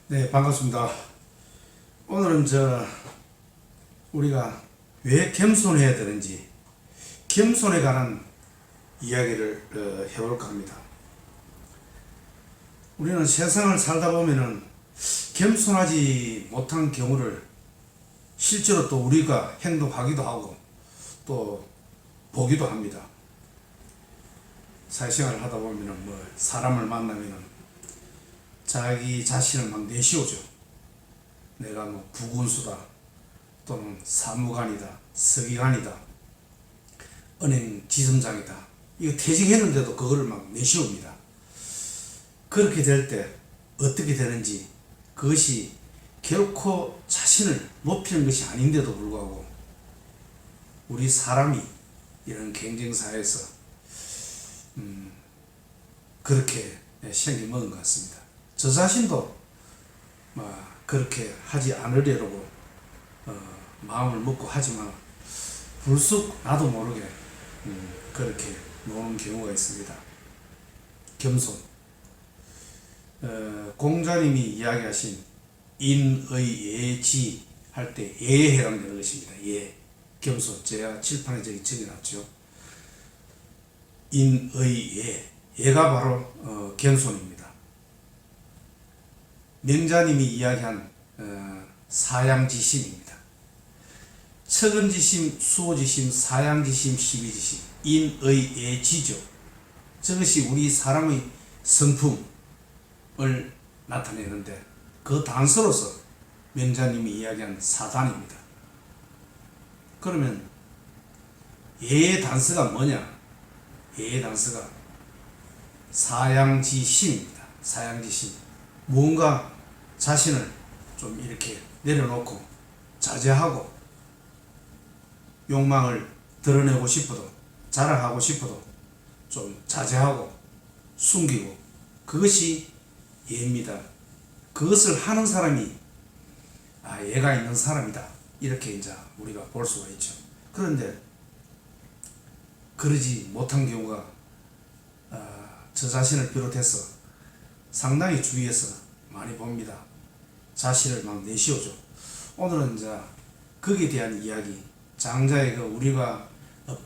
네, 반갑습니다. 오늘은 우리가 왜 겸손해야 되는지, 겸손에 관한 이야기를 해볼까 합니다. 우리는 세상을 살다 보면은 겸손하지 못한 경우를 실제로 또 우리가 행동하기도 하고 또 보기도 합니다. 사회생활을 하다 보면은 사람을 만나면은 자기 자신을 막 내시오죠. 내가 부군수다, 또는 사무관이다, 서기관이다, 은행 지점장이다. 이거 퇴직했는데도 그거를 막 내시옵니다. 그렇게 될 때 어떻게 되는지, 그것이 결코 자신을 높이는 것이 아닌데도 불구하고 우리 사람이 이런 경쟁사회에서 그렇게 생겨 먹은 것 같습니다. 저 자신도 그렇게 하지 않으려고 마음을 먹고 하지만 불쑥 나도 모르게 그렇게 노는 경우가 있습니다. 겸손. 공자님이 이야기하신 인의예지 할 때 예에 해당되는 것입니다. 예. 겸손. 제가 칠판에 적어놨죠. 인의예. 예가 바로 겸손입니다. 명자님이 이야기한 사양지심입니다. 척은지심, 수호지심, 사양지심, 시비지심, 인의예지죠. 저것이 우리 사람의 성품을 나타내는데 그 단서로서 명자님이 이야기한 사단입니다. 그러면 예의 단서가 뭐냐? 예의 단서가 사양지심입니다. 사양지심. 무언가 자신을 좀 이렇게 내려놓고 자제하고 욕망을 드러내고 싶어도, 자랑하고 싶어도 좀 자제하고 숨기고, 그것이 예입니다. 그것을 하는 사람이 예가 있는 사람이다, 이렇게 이제 우리가 볼 수가 있죠. 그런데 그러지 못한 경우가 저 자신을 비롯해서 상당히 주위에서 많이 봅니다. 자신을 막 내시오죠. 오늘은 이제 거기에 대한 이야기, 장자의 우리가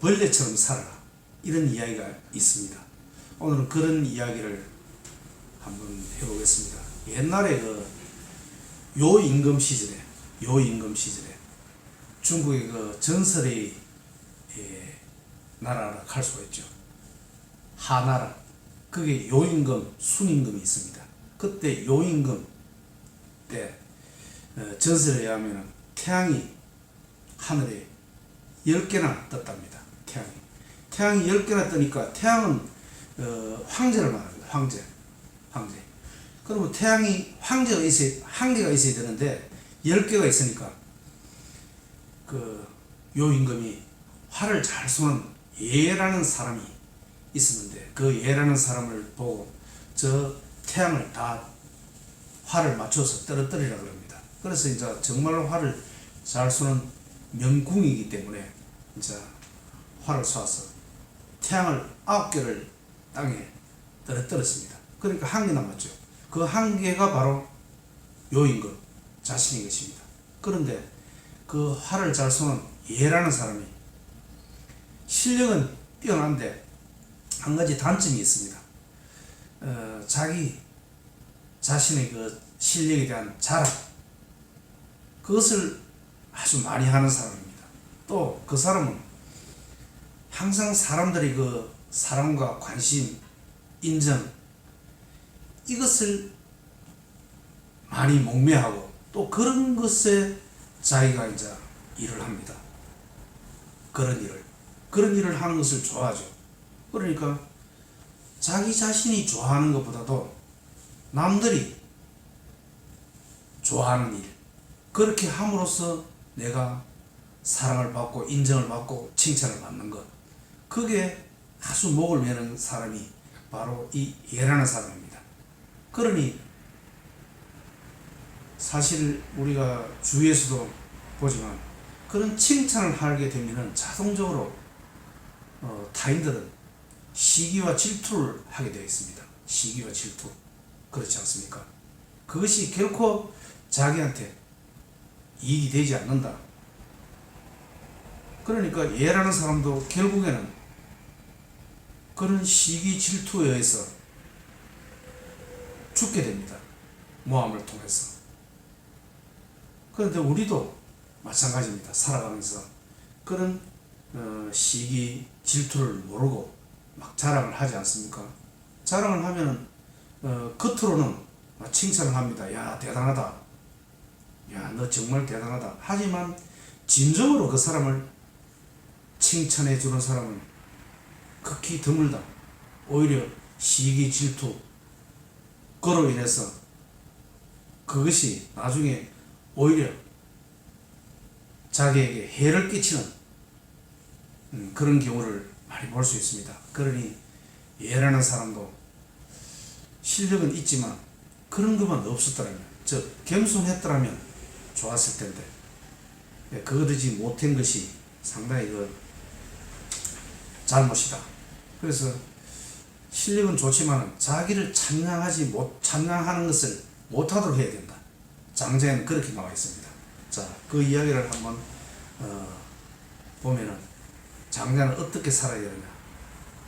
벌레처럼 살아라, 이런 이야기가 있습니다. 오늘은 그런 이야기를 한번 해보겠습니다. 옛날에 요임금 시절에 중국의 전설의 나라라 할 수가 있죠. 하나라. 그게 요임금, 순임금이 있습니다. 그때 요임금 때 전설에 의하면 태양이 하늘에 10개나 떴답니다. 태양이 10개나 뜨니까 태양은 황제를 말합니다. 황제. 그러면 태양이 황제가 있어야, 한 개가 있어야 되는데 10개가 있으니까 그 요임금이 활을 잘 쏘는 예라는 사람이 있었는데, 그 예라는 사람을 보고 저 태양을 다 활을 맞춰서 떨어뜨리라 그럽니다. 그래서 이제 정말로 활을 잘 쏘는 명궁이기 때문에 이제 활을 쏘아서 태양을 9개를 땅에 떨어뜨렸습니다. 그러니까 1개 남았죠. 그 1개가 바로 요임금 자신인 것입니다. 그런데 그 활을 잘 쏘는 예라는 사람이 실력은 뛰어난데 한 가지 단점이 있습니다. 자기 자신의 그 실력에 대한 자랑, 그것을 아주 많이 하는 사람입니다. 또 그 사람은 항상 사람들의 그 사랑과 관심, 인정, 이것을 많이 목매하고 또 그런 것에 자기가 이제 일을 합니다. 그런 일을 하는 것을 좋아하죠. 그러니까 자기 자신이 좋아하는 것보다도 남들이 좋아하는 일, 그렇게 함으로써 내가 사랑을 받고 인정을 받고 칭찬을 받는 것, 그게 아주 목을 매는 사람이 바로 이 예라는 사람입니다. 그러니 사실 우리가 주위에서도 보지만 그런 칭찬을 하게 되면 자동적으로 타인들은 시기와 질투를 하게 되어 있습니다. 시기와 질투. 그렇지 않습니까? 그것이 결코 자기한테 이익이 되지 않는다. 그러니까 예라는 사람도 결국에는 그런 시기 질투에 의해서 죽게 됩니다. 모함을 통해서. 그런데 우리도 마찬가지입니다. 살아가면서 그런 시기 질투를 모르고 막 자랑을 하지 않습니까? 자랑을 하면 겉으로는 칭찬을 합니다. 야, 대단하다. 야, 너 정말 대단하다. 하지만 진정으로 그 사람을 칭찬해 주는 사람은 극히 드물다. 오히려 시기 질투 그로 인해서 그것이 나중에 오히려 자기에게 해를 끼치는 그런 경우를 많이 볼 수 있습니다. 그러니 예라는 사람도 실력은 있지만 그런 것만 없었더라면, 즉 겸손했더라면 좋았을 텐데 그러지 못한 것이 상당히 잘못이다. 그래서 실력은 좋지만 자기를 찬양하는 것을 못하도록 해야 된다. 장자에는 그렇게 나와 있습니다. 자, 그 이야기를 한번 보면은 장자는 어떻게 살아야 되느냐?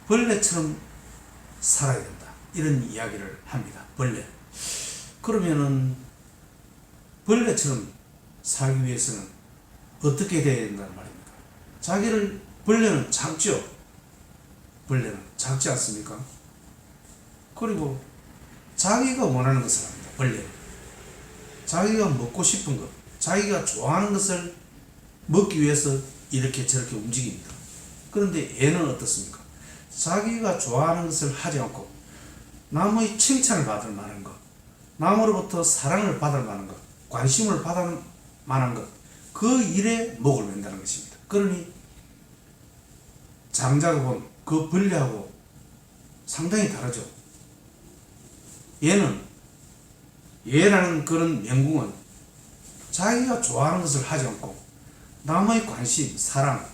벌레처럼 살아야 된다. 이런 이야기를 합니다. 벌레. 그러면은 벌레처럼 살기 위해서는 어떻게 돼야 된다는 말입니까? 벌레는 작죠. 벌레는 작지 않습니까? 그리고 자기가 원하는 것을 합니다. 벌레는 자기가 먹고 싶은 것, 자기가 좋아하는 것을 먹기 위해서 이렇게 저렇게 움직입니다. 그런데 얘는 어떻습니까? 자기가 좋아하는 것을 하지 않고 남의 칭찬을 받을 만한 것, 남으로부터 사랑을 받을 만한 것, 관심을 받을 만한 것, 그 일에 목을 맨다는 것입니다. 그러니 장자가 본 그 벌레하고 상당히 다르죠. 얘라는 그런 명궁은 자기가 좋아하는 것을 하지 않고 남의 관심, 사랑,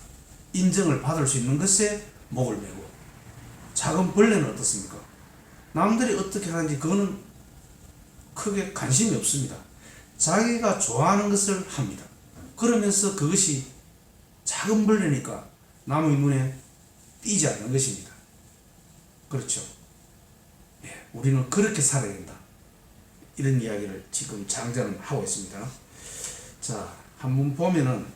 인정을 받을 수 있는 것에 목을 메고, 작은 벌레는 어떻습니까? 남들이 어떻게 하는지 그거는 크게 관심이 없습니다. 자기가 좋아하는 것을 합니다. 그러면서 그것이 작은 벌레니까 남의 눈에 띄지 않는 것입니다. 그렇죠? 예, 우리는 그렇게 살아야 된다. 이런 이야기를 지금 장자는 하고 있습니다. 자, 한번 보면은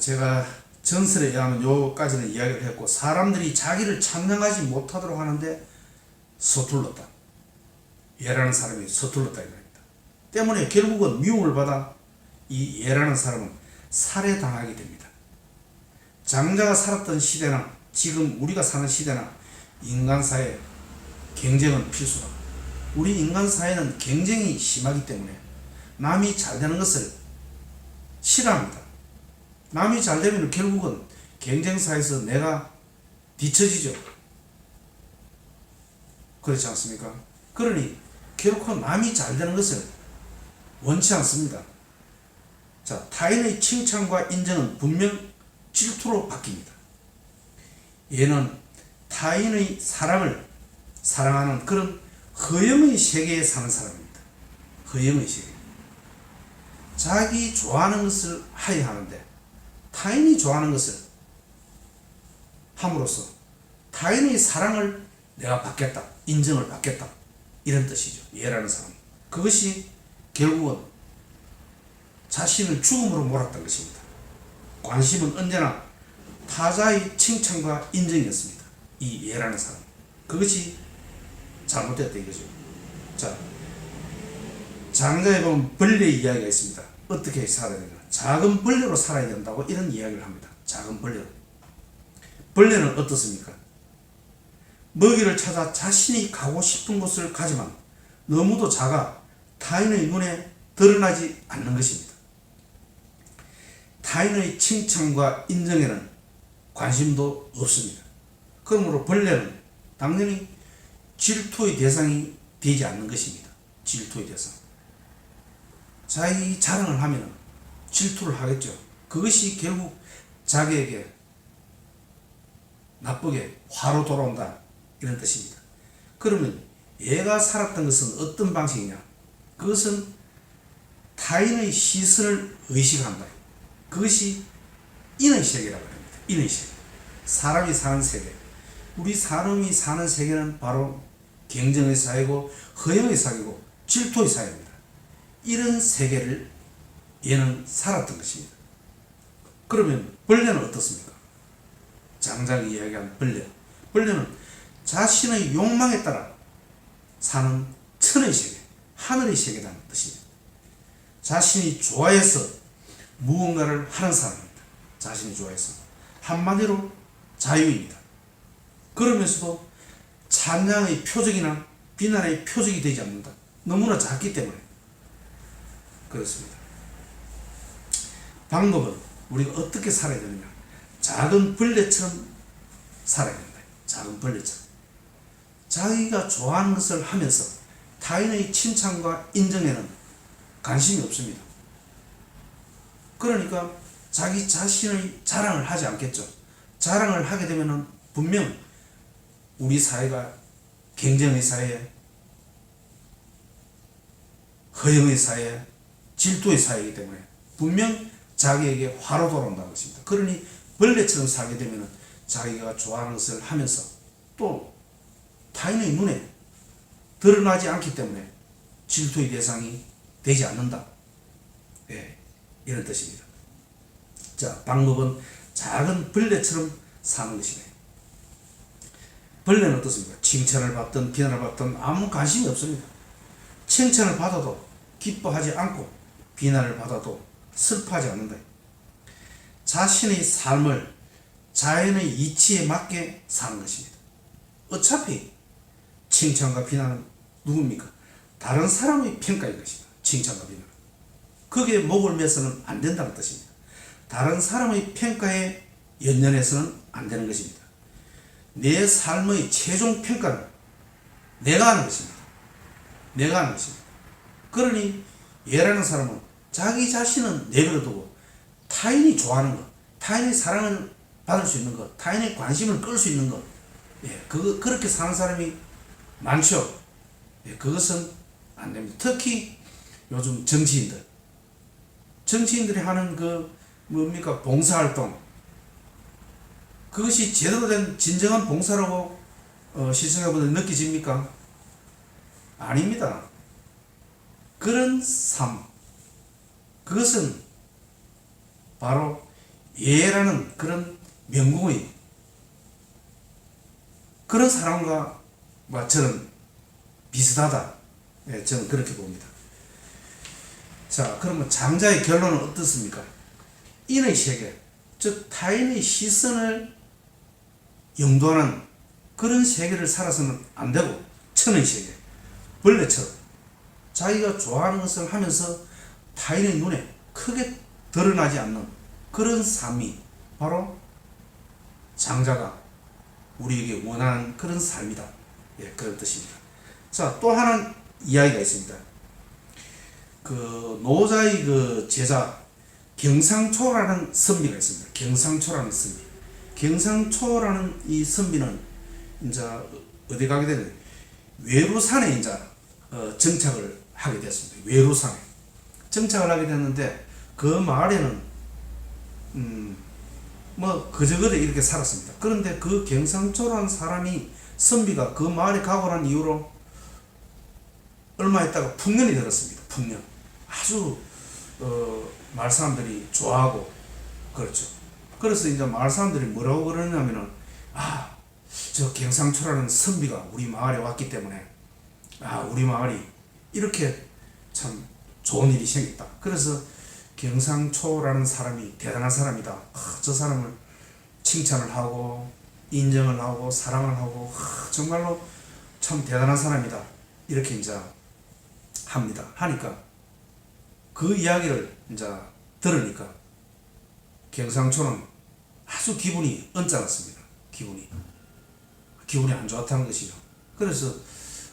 제가 전설에 의하면 요까지는 이야기를 했고, 사람들이 자기를 찬양하지 못하도록 하는데 서툴렀다. 예라는 사람이 서툴렀다 이겁니다. 때문에 결국은 미움을 받아 이 예라는 사람은 살해당하게 됩니다. 장자가 살았던 시대나 지금 우리가 사는 시대나 인간사회 경쟁은 필수다. 우리 인간사회는 경쟁이 심하기 때문에 남이 잘 되는 것을 싫어합니다. 남이 잘 되면 결국은 경쟁사에서 내가 뒤처지죠. 그렇지 않습니까? 그러니 결코 남이 잘 되는 것을 원치 않습니다. 자, 타인의 칭찬과 인정은 분명 질투로 바뀝니다. 얘는 타인의 사랑을 사랑하는 그런 허영의 세계에 사는 사람입니다. 허영의 세계. 자기 좋아하는 것을 하야 하는데 타인이 좋아하는 것을 함으로써 타인의 사랑을 내가 받겠다, 인정을 받겠다, 이런 뜻이죠. 예라는 사람. 그것이 결국은 자신을 죽음으로 몰았던 것입니다. 관심은 언제나 타자의 칭찬과 인정이었습니다. 이 예라는 사람. 그것이 잘못됐다 이거죠. 자, 장자에 보면 벌레의 이야기가 있습니다. 어떻게 살아야 되나? 작은 벌레로 살아야 된다고 이런 이야기를 합니다. 작은 벌레로. 벌레는 어떻습니까? 먹이를 찾아 자신이 가고 싶은 곳을 가지만 너무도 작아 타인의 눈에 드러나지 않는 것입니다. 타인의 칭찬과 인정에는 관심도 없습니다. 그러므로 벌레는 당연히 질투의 대상이 되지 않는 것입니다. 질투의 대상. 자기 자랑을 하면 질투를 하겠죠. 그것이 결국 자기에게 나쁘게 화로 돌아온다, 이런 뜻입니다. 그러면 얘가 살았던 것은 어떤 방식이냐? 그것은 타인의 시선을 의식한다. 그것이 인의 세계라고 합니다. 인의 세계. 사람이 사는 세계. 우리 사람이 사는 세계는 바로 경쟁의 사회고 허영의 사회고 질투의 사회입니다. 이런 세계를 얘는 살았던 것입니다. 그러면 벌레는 어떻습니까? 장작이 이야기한 벌레. 벌레는 자신의 욕망에 따라 사는 천의 세계, 하늘의 세계라는 뜻입니다. 자신이 좋아해서 무언가를 하는 사람입니다. 자신이 좋아해서. 한마디로 자유입니다. 그러면서도 찬양의 표적이나 비난의 표적이 되지 않는다. 너무나 작기 때문에 그렇습니다. 방법은 우리가 어떻게 살아야 되느냐? 작은 벌레처럼 살아야 된다. 작은 벌레처럼. 자기가 좋아하는 것을 하면서 타인의 칭찬과 인정에는 관심이 없습니다. 그러니까 자기 자신의 자랑을 하지 않겠죠. 자랑을 하게 되면 분명 우리 사회가 경쟁의 사회, 허영의 사회, 질투의 사회이기 때문에 분명 자기에게 화로 돌아온다는 것입니다. 그러니 벌레처럼 살게 되면 자기가 좋아하는 것을 하면서 또 타인의 눈에 드러나지 않기 때문에 질투의 대상이 되지 않는다. 예, 이런 뜻입니다. 자, 방법은 작은 벌레처럼 사는 것이네. 벌레는 어떻습니까? 칭찬을 받든 비난을 받든 아무 관심이 없습니다. 칭찬을 받아도 기뻐하지 않고 비난을 받아도 슬퍼하지 않는다. 자신의 삶을 자연의 이치에 맞게 사는 것입니다. 어차피 칭찬과 비난은 누굽니까? 다른 사람의 평가인 것입니다. 칭찬과 비난은. 거기에 목을 매서는 안 된다는 뜻입니다. 다른 사람의 평가에 연연해서는 안 되는 것입니다. 내 삶의 최종 평가는 내가 하는 것입니다. 내가 하는 것입니다. 그러니 얘라는 사람은 자기 자신은 내버려두고 타인이 좋아하는 것, 타인의 사랑을 받을 수 있는 것, 타인의 관심을 끌 수 있는 것, 예, 그렇게 사는 사람이 많죠. 예, 그것은 안 됩니다. 특히 요즘 정치인들이 하는 뭡니까? 봉사활동. 그것이 제대로 된 진정한 봉사라고 시청자분들 느끼십니까? 아닙니다. 그런 삶, 그것은 바로 예라는 그런 명공의 그런 사람과 저는 비슷하다. 예, 저는 그렇게 봅니다. 자, 그러면 장자의 결론은 어떻습니까? 인의 세계, 즉 타인의 시선을 염두하는 그런 세계를 살아서는 안 되고 천의 세계, 벌레처럼 자기가 좋아하는 것을 하면서 타인의 눈에 크게 드러나지 않는 그런 삶이 바로 장자가 우리에게 원하는 그런 삶이다. 예, 그런 뜻입니다. 자, 또 하나 이야기가 있습니다. 노자의 제자 경상초라는 선비가 있습니다. 경상초라는 선비. 경상초라는 이 선비는 이제 어디 가게 되면 외루산에 이제 정착을 하게 됐습니다. 외루산에 정착을 하게 됐는데 그 마을에는 그저그저 이렇게 살았습니다. 그런데 그 경상초라는 사람이 선비가 그 마을에 가고 난 이후로 얼마 있다가 풍년이 들었습니다. 풍년. 아주 마을 사람들이 좋아하고 그렇죠. 그래서 이제 마을 사람들이 뭐라고 그러냐면은 저 경상초라는 선비가 우리 마을에 왔기 때문에 우리 마을이 이렇게 참 좋은 일이 생겼다. 그래서 경상초라는 사람이 대단한 사람이다. 저 사람을 칭찬을 하고 인정을 하고 사랑을 하고 정말로 참 대단한 사람이다. 이렇게 이제 합니다. 하니까 그 이야기를 이제 들으니까 경상초는 아주 기분이 언짢았습니다. 기분이 안 좋았다는 것이죠. 그래서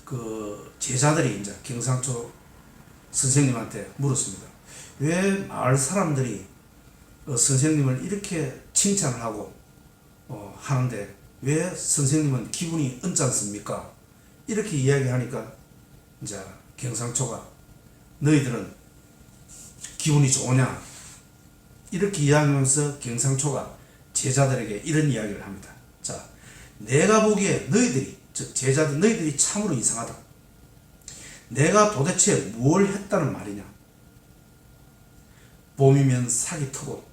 그 제자들이 이제 경상초 선생님한테 물었습니다. 왜 마을 사람들이 선생님을 이렇게 칭찬을 하고 하는데 왜 선생님은 기분이 언짢습니까? 이렇게 이야기하니까 이제 경상초가 너희들은 기분이 좋으냐 이렇게 이야기하면서 경상초가 제자들에게 이런 이야기를 합니다. 자, 내가 보기에 너희들이, 즉 제자들 너희들이 참으로 이상하다. 내가 도대체 뭘 했다는 말이냐. 봄이면 싹이 트고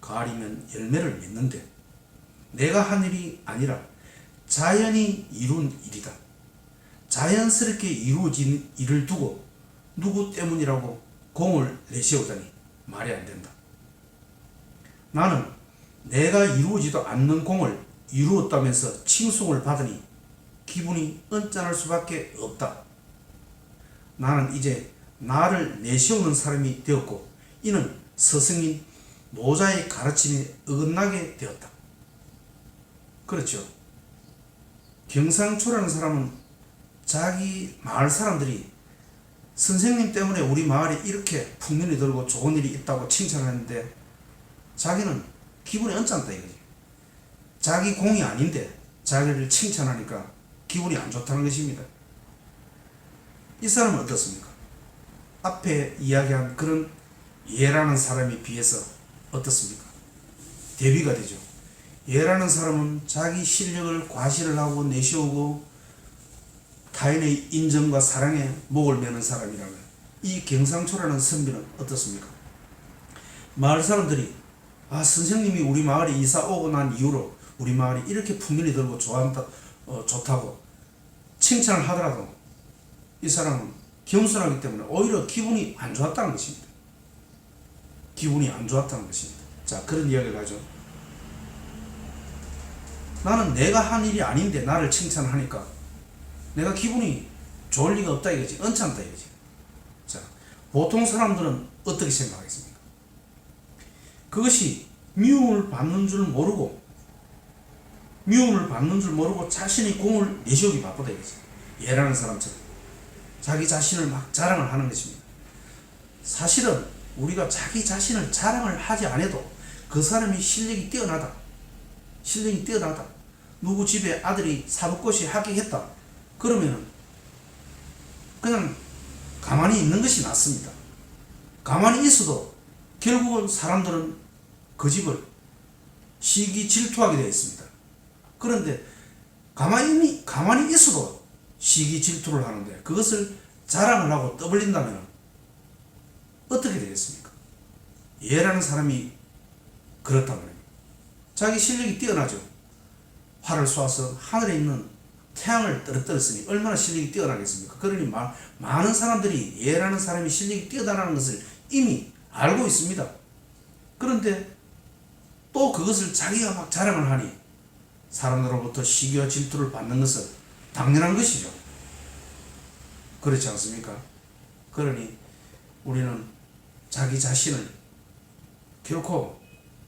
가을이면 열매를 맺는데 내가 한 일이 아니라 자연이 이룬 일이다. 자연스럽게 이루어진 일을 두고 누구 때문이라고 공을 내세우다니 말이 안 된다. 나는 내가 이루어지도 않는 공을 이루었다면서 칭송을 받으니 기분이 언짢을 수밖에 없다. 나는 이제 나를 내세우는 사람이 되었고 이는 스승인 노자의 가르침에 어긋나게 되었다. 그렇죠. 경상초라는 사람은 자기 마을 사람들이 선생님 때문에 우리 마을에 이렇게 풍년이 들고 좋은 일이 있다고 칭찬하는데 자기는 기분이 언짢다 이거지. 자기 공이 아닌데 자기를 칭찬하니까 기분이 안 좋다는 것입니다. 이 사람은 어떻습니까? 앞에 이야기한 그런 예라는 사람에 비해서 어떻습니까? 대비가 되죠. 예라는 사람은 자기 실력을 과시를 하고 내세우고 타인의 인정과 사랑에 목을 매는 사람이라면 이 경상초라는 선비는 어떻습니까? 마을 사람들이 선생님이 우리 마을에 이사 오고 난 이후로 우리 마을이 이렇게 풍년이 들고 좋다고 칭찬을 하더라도 이 사람은 겸손하기 때문에 오히려 기분이 안 좋았다는 것입니다. 기분이 안 좋았다는 것입니다. 자, 그런 이야기를 하죠. 나는 내가 한 일이 아닌데 나를 칭찬하니까 내가 기분이 좋을 리가 없다 이거지. 언짢다 이거지. 자, 보통 사람들은 어떻게 생각하겠습니까? 그것이 미움을 받는 줄 모르고 자신이 공을 내세우기 바쁘다 이거지. 예라는 사람처럼 자기 자신을 막 자랑을 하는 것입니다. 사실은 우리가 자기 자신을 자랑을 하지 않아도 그 사람이 실력이 뛰어나다. 누구 집에 아들이 사법고시에 합격했다. 그러면 그냥 가만히 있는 것이 낫습니다. 가만히 있어도 결국은 사람들은 그 집을 시기 질투하게 되어 있습니다. 그런데 가만히 있어도 시기 질투를 하는데 그것을 자랑을 하고 떠벌린다면 어떻게 되겠습니까? 예라는 사람이 그렇단 말입니다. 자기 실력이 뛰어나죠. 활을 쏘아서 하늘에 있는 태양을 떨어뜨렸으니 얼마나 실력이 뛰어나겠습니까? 그러니 많은 사람들이 예라는 사람이 실력이 뛰어나다는 것을 이미 알고 있습니다. 그런데 또 그것을 자기가 막 자랑을 하니 사람들로부터 시기와 질투를 받는 것은 당연한 것이죠. 그렇지 않습니까? 그러니 우리는 자기 자신을 결코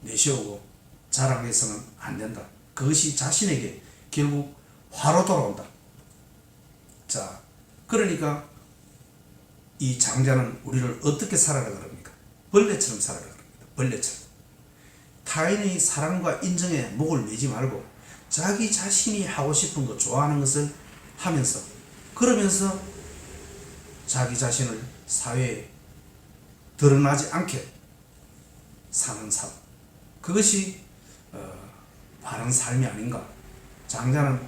내세우고 자랑해서는 안 된다. 그것이 자신에게 결국 화로 돌아온다. 자, 그러니까 이 장자는 우리를 어떻게 살아라 그럽니까? 벌레처럼 살아라 그럽니다. 벌레처럼. 타인의 사랑과 인정에 목을 매지 말고 자기 자신이 하고 싶은 것, 좋아하는 것을 하면서 그러면서 자기 자신을 사회에 드러나지 않게 사는 삶. 그것이 바른 삶이 아닌가. 장자는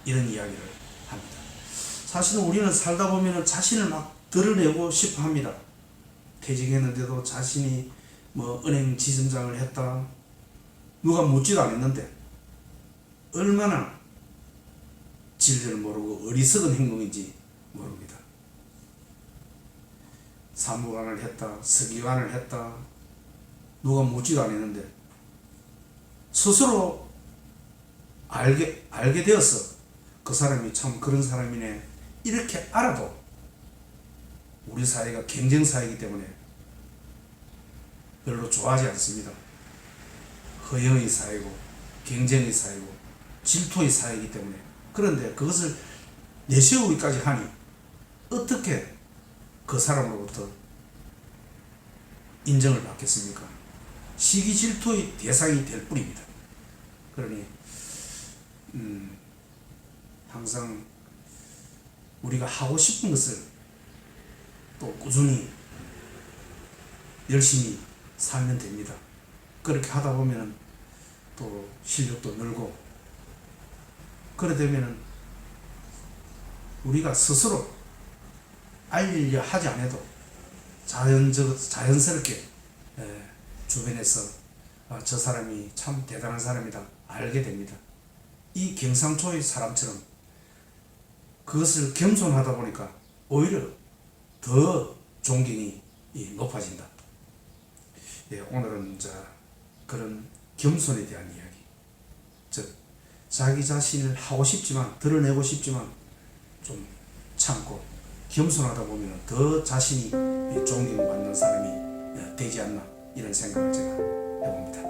이런 이야기를 합니다. 사실은 우리는 살다 보면 자신을 막 드러내고 싶어 합니다. 퇴직했는데도 자신이 은행 지점장을 했다. 누가 묻지도 않았는데 얼마나 진리를 모르고 어리석은 행동인지 모릅니다. 사무관을 했다. 서기관을 했다. 누가 묻지도 않았는데 스스로 알게 되어서 그 사람이 참 그런 사람이네 이렇게 알아도 우리 사회가 경쟁 사회이기 때문에 별로 좋아하지 않습니다. 허영의 사회고 경쟁의 사회고 질투의 사회이기 때문에. 그런데 그것을 내세우기까지 하니 어떻게 그 사람으로부터 인정을 받겠습니까? 시기 질투의 대상이 될 뿐입니다. 그러니 항상 우리가 하고 싶은 것을 또 꾸준히 열심히 살면 됩니다. 그렇게 하다 보면 또 실력도 늘고, 그래 되면 우리가 스스로 알리려 하지 않아도 자연스럽게 주변에서 저 사람이 참 대단한 사람이다 알게 됩니다. 이 경상초의 사람처럼 그것을 겸손하다 보니까 오히려 더 존경이 높아진다. 오늘은 그런 겸손에 대한 이야기, 즉 자기 자신을 하고 싶지만, 드러내고 싶지만 좀 참고 겸손하다 보면 더 자신이 존경받는 사람이 되지 않나, 이런 생각을 제가 해봅니다.